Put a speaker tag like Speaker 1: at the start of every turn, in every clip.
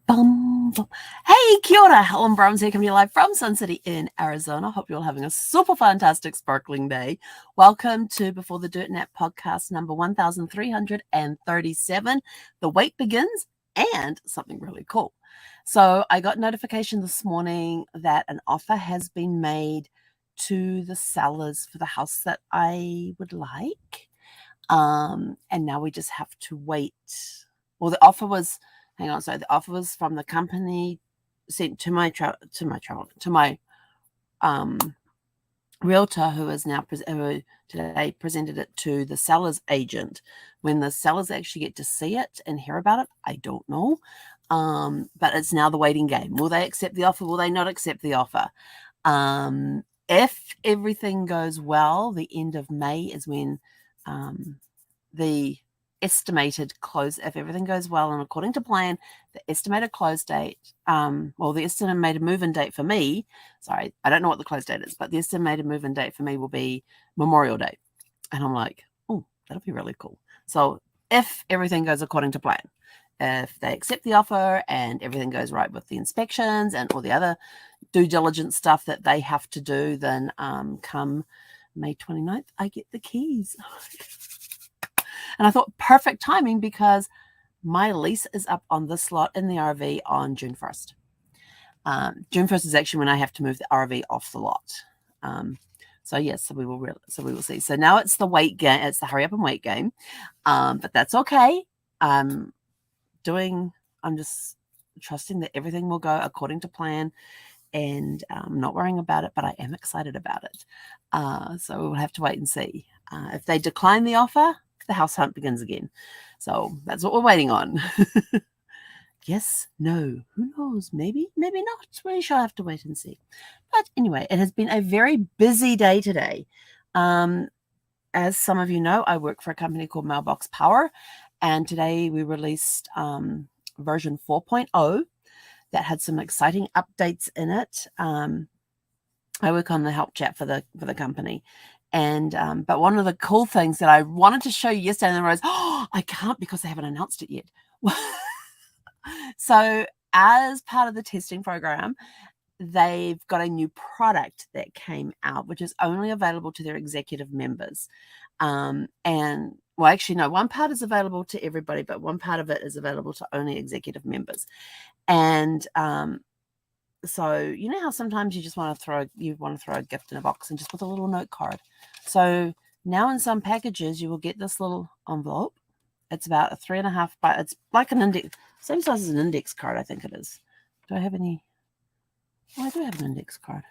Speaker 1: Bum, bum. Hey, kia ora. Helen Brahms here, coming to you live from Sun City in Arizona. Hope you're all having a super fantastic, sparkling day. Welcome to Before the Dirt Nap podcast number 1337. The wait begins, and something really cool. So I got notification this morning that an offer has been made to the sellers for the house that I would like. And now we just have to wait. Well, the offer was... Hang on, so the offer was from the company sent to my realtor, who is now who today presented it to the seller's agent. When the sellers actually get to see it and hear about it, I don't know. But it's now the waiting game. Will they accept the offer? Will they not accept the offer? If everything goes well, the end of May is when the estimated close, if everything goes well and according to plan, the estimated close date, the estimated move-in date for me, sorry, I don't know what the close date is, but the estimated move-in date for me will be Memorial Day. And I'm like, oh, that'll be really cool. So if everything goes according to plan, if they accept the offer and everything goes right with the inspections and all the other due diligence stuff that they have to do, then come May 29th, I get the keys. And I thought, perfect timing, because my lease is up on this lot in the RV on June 1st. June 1st is actually when I have to move the RV off the lot. So we will see. So now it's the wait game. It's the hurry up and wait game. But that's okay. I'm just trusting that everything will go according to plan, and I'm not worrying about it, but I am excited about it. So we'll have to wait and see. If they decline the offer, the house hunt begins again. So that's what we're waiting on. Yes, no, who knows? Maybe not. We shall have to wait and see. But anyway, it has been a very busy day today. As some of you know, I work for a company called Mailbox Power, and today we released version 4.0 that had some exciting updates in it. I work on the help chat for the company. And but one of the cool things that I wanted to show you yesterday, and I realized, I can't because they haven't announced it yet. So as part of the testing program, they've got a new product that came out, which is only available to their executive members. One part is available to everybody, but one part of it is available to only executive members. And so you know how sometimes you just want to throw a gift in a box and just put a little note card. So now in some packages you will get this little envelope. It's about a 3.5 by, it's like an index, same size as an index card, I think it is. Do I have any? Oh, I do have an index card.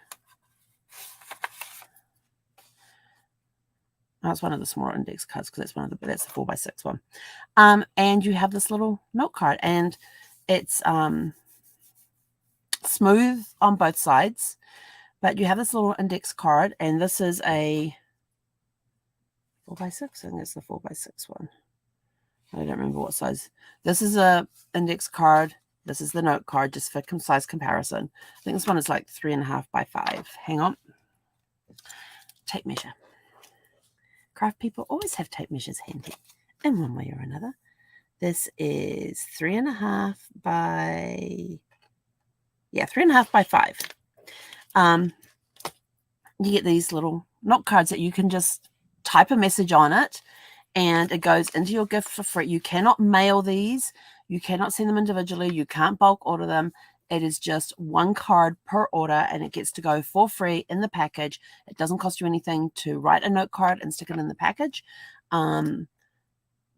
Speaker 1: Oh, it's one of the smaller index cards, because that's the 4x6 one. And you have this little note card, and it's smooth on both sides, but you have this little index card, and this is a 4x6. I think it's the 4x6 one. I don't remember what size. This is a index card. This is the note card, just for size comparison. I think this one is like 3.5 by 5. Hang on. Tape measure. Craft people always have tape measures handy in one way or another. This is 3.5 by 5. You get these little note cards that you can just type a message on it, and it goes into your gift for free. You cannot mail these. You cannot send them individually. You can't bulk order them. It is just one card per order, and it gets to go for free in the package. It doesn't cost you anything to write a note card and stick it in the package.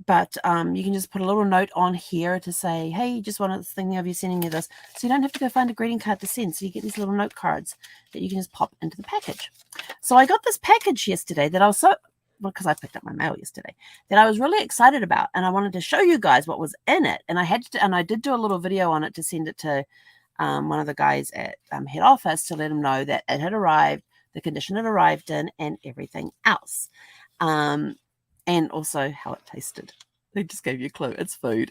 Speaker 1: But you can just put a little note on here to say, hey, just wanted this thing of you sending you this. So you don't have to go find a greeting card to send. So you get these little note cards that you can just pop into the package. So I got this package yesterday that I was because I picked up my mail yesterday, that I was really excited about. And I wanted to show you guys what was in it. And I did do a little video on it to send it to one of the guys at head office to let them know that it had arrived, the condition it arrived in, and everything else. And also how it tasted. They just gave you a clue. It's food.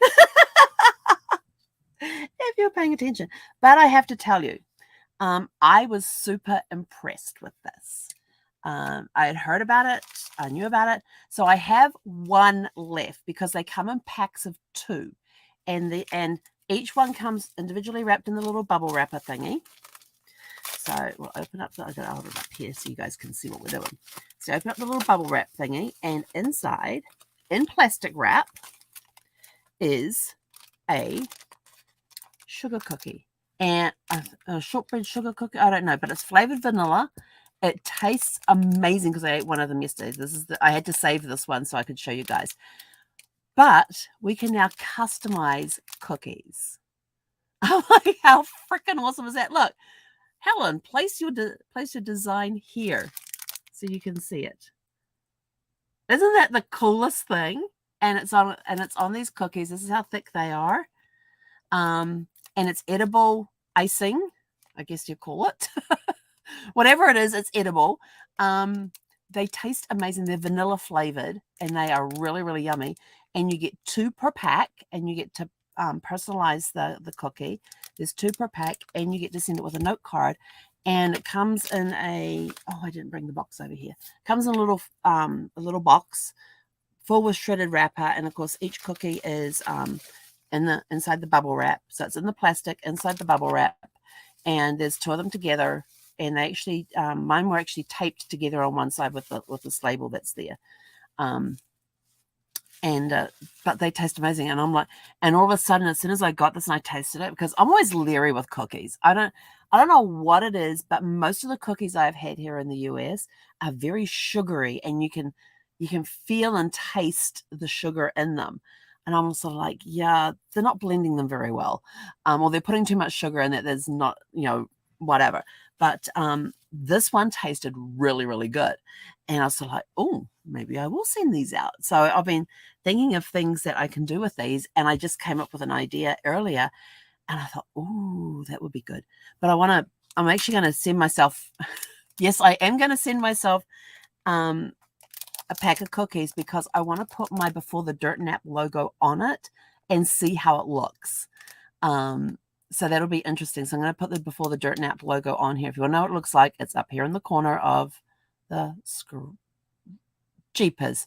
Speaker 1: If you're paying attention. But I have to tell you, I was super impressed with this. I had heard about it. I knew about it. So I have one left, because they come in packs of 2. And each one comes individually wrapped in the little bubble wrapper thingy. So we'll open up I've got to hold it up here so you guys can see what we're doing. So open up the little bubble wrap thingy, and inside, in plastic wrap, is a sugar cookie. And a shortbread sugar cookie, I don't know, but it's flavored vanilla. It tastes amazing because I ate one of them yesterday. I had to save this one so I could show you guys. But we can now customize cookies. I'm like, how freaking awesome is that? Look, Helen, place your design here so you can see it. Isn't that the coolest thing? And it's on these cookies. This is how thick they are. And it's edible icing, I guess you call it. Whatever it is, it's edible. They taste amazing. They're vanilla flavored, and they are really, really yummy. And you get 2 per pack, and you get to personalize the cookie. There's 2 per pack, and you get to send it with a note card. And it comes in I didn't bring the box over here. It comes in a little box full with shredded wrapper, and of course each cookie is inside the bubble wrap. So it's in the plastic inside the bubble wrap, and there's 2 of them together. And they actually, mine were actually taped together on one side with this label that's there. But they taste amazing. And I'm like, and all of a sudden, as soon as I got this and I tasted it, because I'm always leery with cookies. I don't know what it is, but most of the cookies I've had here in the US are very sugary, and you can feel and taste the sugar in them. And I'm also like, yeah, they're not blending them very well. Or they're putting too much sugar in that there's not, whatever. But this one tasted really, really good. And I was like, oh, maybe I will send these out. So I've been thinking of things that I can do with these. And I just came up with an idea earlier. And I thought, oh, that would be good. But I'm actually going to send myself, yes, I am going to send myself a pack of cookies, because I want to put my Before the Dirt Nap logo on it and see how it looks. So that'll be interesting. So I'm going to put the Before the Dirt Nap logo on here. If you want to know what it looks like, it's up here in the corner of the screen. Jeepers.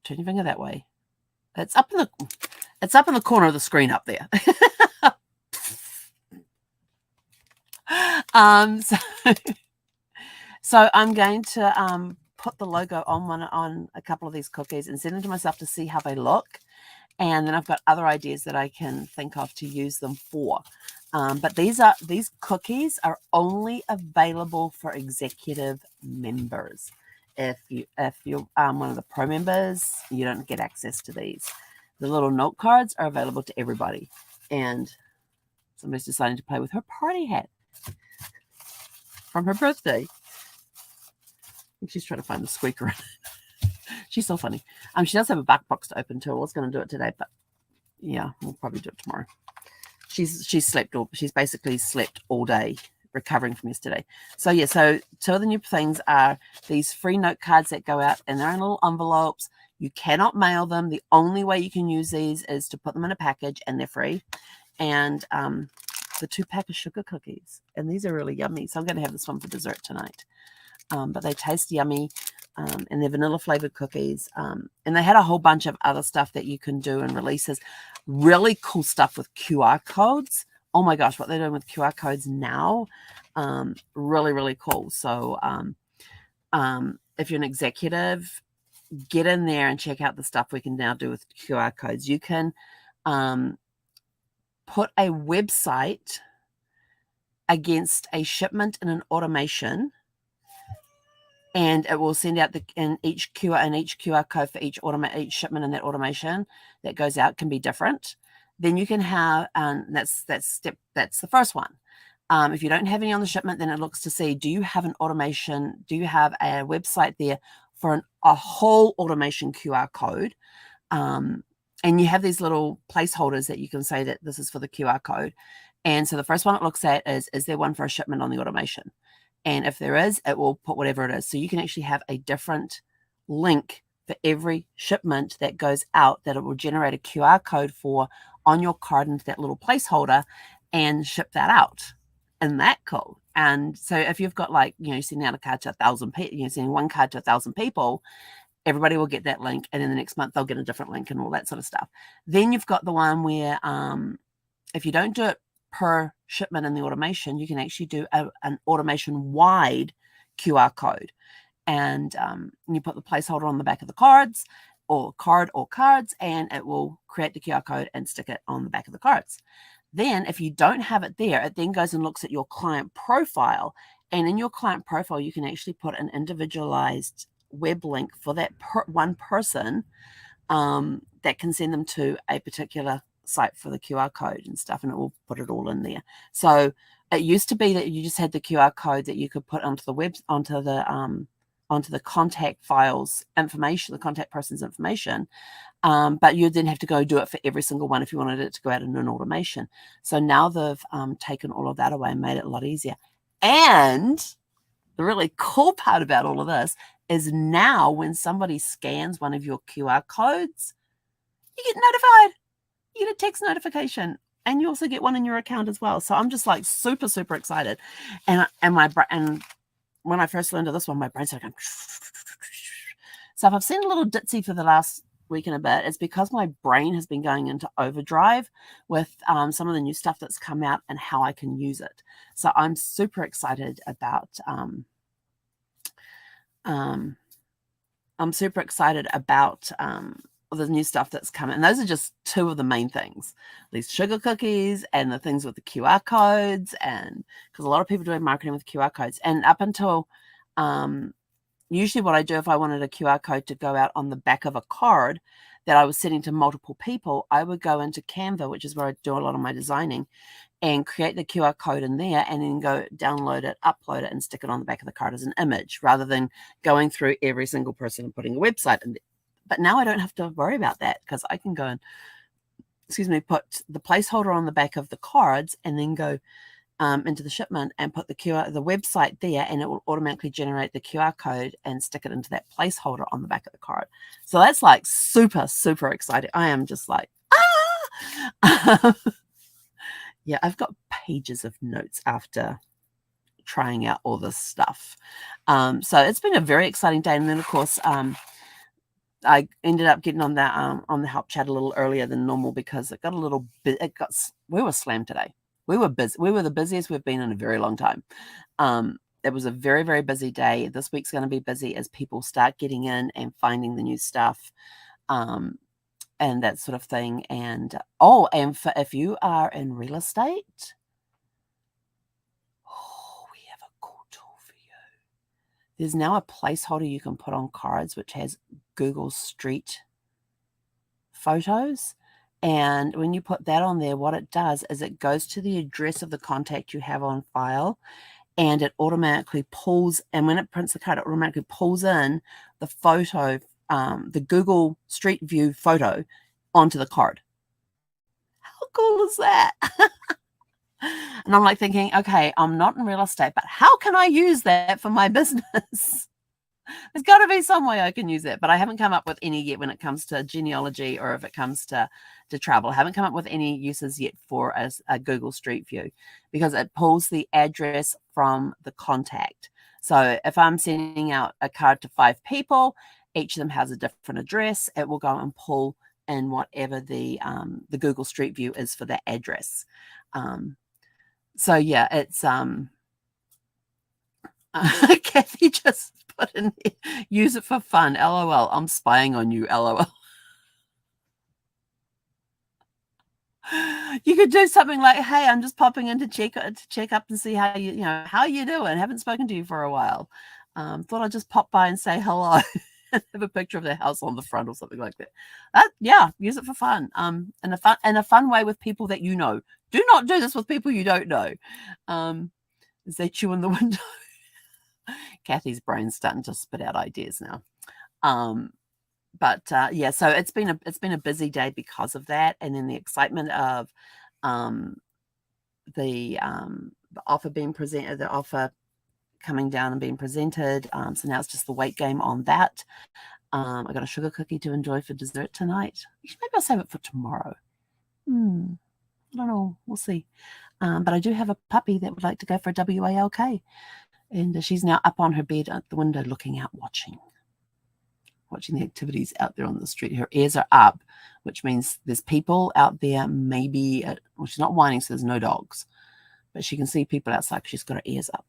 Speaker 1: Turn your finger that way. It's up in the corner of the screen up there. So I'm going to put the logo on a couple of these cookies and send them to myself to see how they look. And then I've got other ideas that I can think of to use them for. But these cookies are only available for executive members. If you're one of the pro members, you don't get access to these. The little note cards are available to everybody. And somebody's deciding to play with her party hat from her birthday. I think she's trying to find the squeaker. She's so funny. She does have a back box to open too. I was going to do it today, but yeah, we'll probably do it tomorrow. She's basically slept all day recovering from yesterday. So yeah, so 2 of the new things are these free note cards that go out, and they're in little envelopes. You cannot mail them. The only way you can use these is to put them in a package, and they're free. And the 2 pack of sugar cookies, and these are really yummy. So I'm going to have this one for dessert tonight. But they taste yummy. And they're vanilla flavored cookies. And they had a whole bunch of other stuff that you can do in releases. Really cool stuff with QR codes. Oh my gosh, what they're doing with QR codes now. Really, really cool. So if you're an executive, get in there and check out the stuff we can now do with QR codes. You can put a website against a shipment in an automation, and it will send out each QR code for each shipment in that automation that goes out can be different. Then you can have, that's the first one. If you don't have any on the shipment, then it looks to see, do you have an automation? Do you have a website there for a whole automation QR code? And you have these little placeholders that you can say that this is for the QR code. And so the first one it looks at is there one for a shipment on the automation? And if there is, it will put whatever it is. So you can actually have a different link for every shipment that goes out that it will generate a QR code for on your card into that little placeholder and ship that out. Isn't that cool? And so if you've got sending out a card to 1,000 people, sending one card to 1,000 people, everybody will get that link, and then the next month they'll get a different link and all that sort of stuff. Then you've got the one where if you don't do it per shipment in the automation, you can actually do an automation-wide QR code. And you put the placeholder on the back of the cards or cards, and it will create the QR code and stick it on the back of the cards. Then if you don't have it there, it then goes and looks at your client profile. And in your client profile, you can actually put an individualized web link for that one person that can send them to a particular site for the QR code and stuff, and it will put it all in there. So it used to be that you just had the QR code that you could put onto the web, onto the contact files information, the contact person's information. But you'd then have to go do it for every single one if you wanted it to go out in an automation. So now they've taken all of that away and made it a lot easier. And the really cool part about all of this is now when somebody scans one of your QR codes, you get notified. You get a text notification, and you also get one in your account as well. So I'm just like super, super excited. And when I first learned of this one, my brain started going. So if I've seen a little ditzy for the last week and a bit, it's because my brain has been going into overdrive with some of the new stuff that's come out and how I can use it. So I'm super excited about the new stuff that's coming. And those are just two of the main things, these sugar cookies and the things with the QR codes, and because a lot of people doing marketing with QR codes. And up until usually what I do, if I wanted a QR code to go out on the back of a card that I was sending to multiple people, I would go into Canva, which is where I do a lot of my designing, and create the QR code in there, and then go download it, upload it, and stick it on the back of the card as an image, rather than going through every single person and putting a website in there. But now I don't have to worry about that, because I can go and, put the placeholder on the back of the cards, and then go into the shipment and put the website there, and it will automatically generate the QR code and stick it into that placeholder on the back of the card. So that's like super, super exciting. I am just like, yeah, I've got pages of notes after trying out all this stuff. So it's been a very exciting day. And then of course, I ended up getting on the help chat a little earlier than normal, because it got a little bit, we were slammed today. We were busy. We were the busiest we've been in a very long time. It was a very, very busy day. This week's going to be busy as people start getting in and finding the new stuff, and that sort of thing. And if you are in real estate, we have a cool tool for you. There's now a placeholder you can put on cards which has Google Street photos. And when you put that on there, what it does is it goes to the address of the contact you have on file, and it automatically pulls, and when it prints the card, it automatically pulls in the photo, the Google Street View photo onto the card. How cool is that? And I'm like thinking, okay, I'm not in real estate, but how can I use that for my business? There's got to be some way I can use it, but I haven't come up with any yet when it comes to genealogy, or if it comes to travel. I haven't come up with any uses yet for a Google Street View, because it pulls the address from the contact. So if I'm sending out a card to 5 people, each of them has a different address, it will go and pull in whatever the Google Street View is for that address. So yeah, it's Kathy just put in there, use it for fun. LOL. I'm spying on you. LOL. You could do something like, hey, I'm just popping in to check up and see how you doing. Haven't spoken to you for a while. Thought I'd just pop by and say hello. Have a picture of their house on the front or something like that. Yeah, use it for fun. In a fun way with people that you know. Do not do this with people you don't know. Is that you in the window? Kathy's brain's starting to spit out ideas now. But yeah, so it's been a busy day because of that, and then the excitement of the offer being presented, the offer coming down and being presented. So now it's just the wait game on that. I got a sugar cookie to enjoy for dessert tonight. Maybe I'll save it for tomorrow. I don't know. We'll see. But I do have a puppy that would like to go for a WALK. And she's now up on her bed at the window looking out, watching. watching the activities out there on the street. Her ears are up, which means there's people out there. Maybe, well, she's not whining, so there's no dogs, but she can see people outside because she's got her ears up.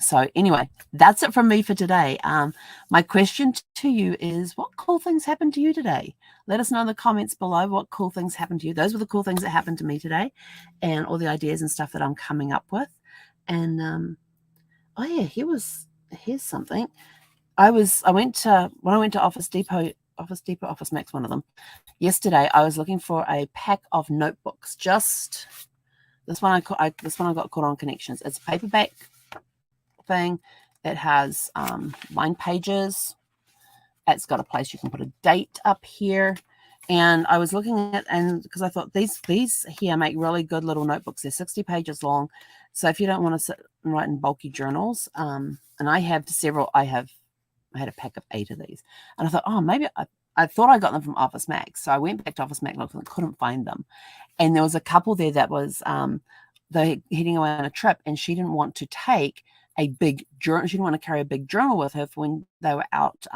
Speaker 1: So anyway, that's it from me for today. My question to you is, what cool things happened to you today? Let us know in the comments below what cool things happened to you. Those were the cool things that happened to me today, and all the ideas and stuff that I'm coming up with. And oh yeah, here's something. When I went to Office Max, one of them, yesterday, I was looking for a pack of notebooks. Just this one I got caught on Connections. It's a paperback thing. It has lined pages. It's got a place you can put a date up here. And I was looking at, and because I thought these here make really good little notebooks. They're 60 pages long. So if you don't want to sit and write in bulky journals, and I have several, I had a pack of 8 of these. And I thought, oh, maybe I thought I got them from Office Max. So I went back to Office Max and couldn't find them. And there was a couple there that was, they're heading away on a trip, and she didn't want to take a big journal. She didn't want to carry a big journal with her for when they were out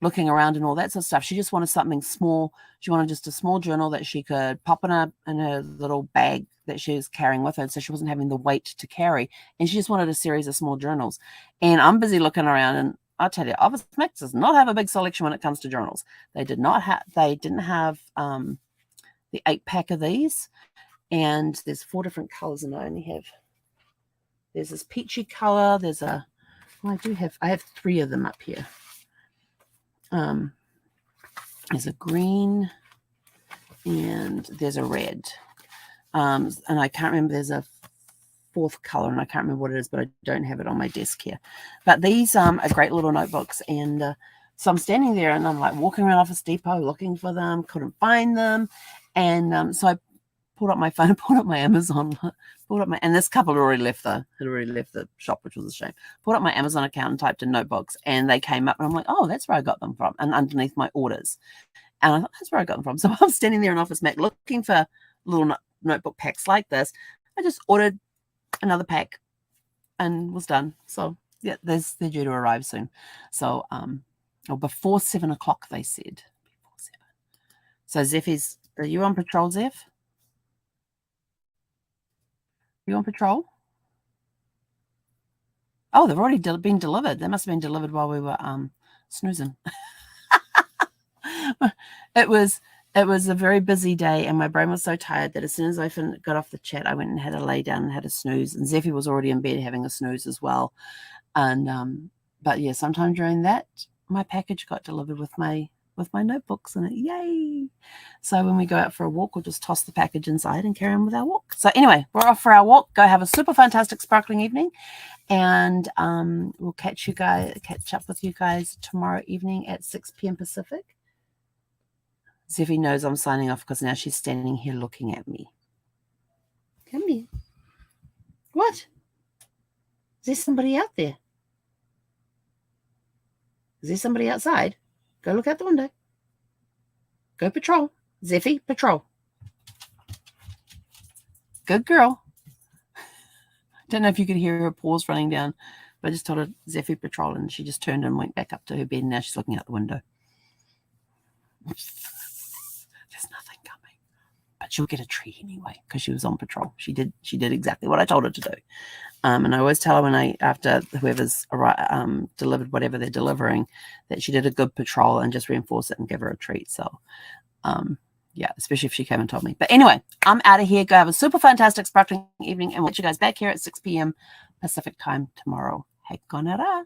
Speaker 1: looking around and all that sort of stuff. She just wanted something small. She wanted just a small journal that she could pop in her little bag that she was carrying with her, so she wasn't having the weight to carry. And she just wanted a series of small journals. And I'm busy looking around, and I'll tell you, Office Max does not have a big selection when it comes to journals. They didn't have the 8-pack of these, and there's 4 different colors, and I only have, there's this peachy color, there's a, well, I have 3 of them up here. There's a green and there's a red. And I can't remember, there's a 4th color, and I can't remember what it is, but I don't have it on my desk here. But these are great little notebooks, and so I'm standing there and I'm like walking around Office Depot looking for them, couldn't find them. And so I pulled up my phone, pulled up my Amazon, and this couple had already left the shop, which was a shame. Pulled up my Amazon account and typed in notebooks, and they came up, and I'm like, oh, that's where I got them from, and underneath my orders. And I thought, that's where I got them from. So I'm standing there in Office Max looking for little notebook packs like this. I just ordered another pack and was done. So yeah, they're due to arrive soon. So or before 7 o'clock, they said. Before 7. So Zephy's, are you on patrol, Zeph? You on patrol? Oh, they've already been delivered. They must have been delivered while we were snoozing. It was a very busy day, and my brain was so tired that as soon as I got off the chat, I went and had a lay down and had a snooze. And Zeffy was already in bed having a snooze as well. And but yeah, sometime during that, my package got delivered with my notebooks in it. Yay! So when we go out for a walk, we'll just toss the package inside and carry on with our walk. So anyway, we're off for our walk. Go have a super fantastic sparkling evening, and we'll catch up with you guys tomorrow evening at 6 p.m. Pacific. Zeffy knows I'm signing off because now she's standing here looking at me. Come here. What? Is there somebody out there? Is there somebody outside? Go look out the window. Go patrol. Zeffy, patrol. Good girl. Don't know if you could hear her paws running down, but I just told her Zeffy patrol, and she just turned and went back up to her bed, and now she's looking out the window. There's nothing coming, but she'll get a treat anyway because she was on patrol. She did exactly what I told her to do. And I always tell her after whoever's delivered whatever they're delivering, that she did a good patrol, and just reinforce it and give her a treat. So, yeah, especially if she came and told me. But anyway, I'm out of here. Go have a super fantastic sparkling evening, and we'll get you guys back here at 6 p.m. Pacific time tomorrow. Hey, konara.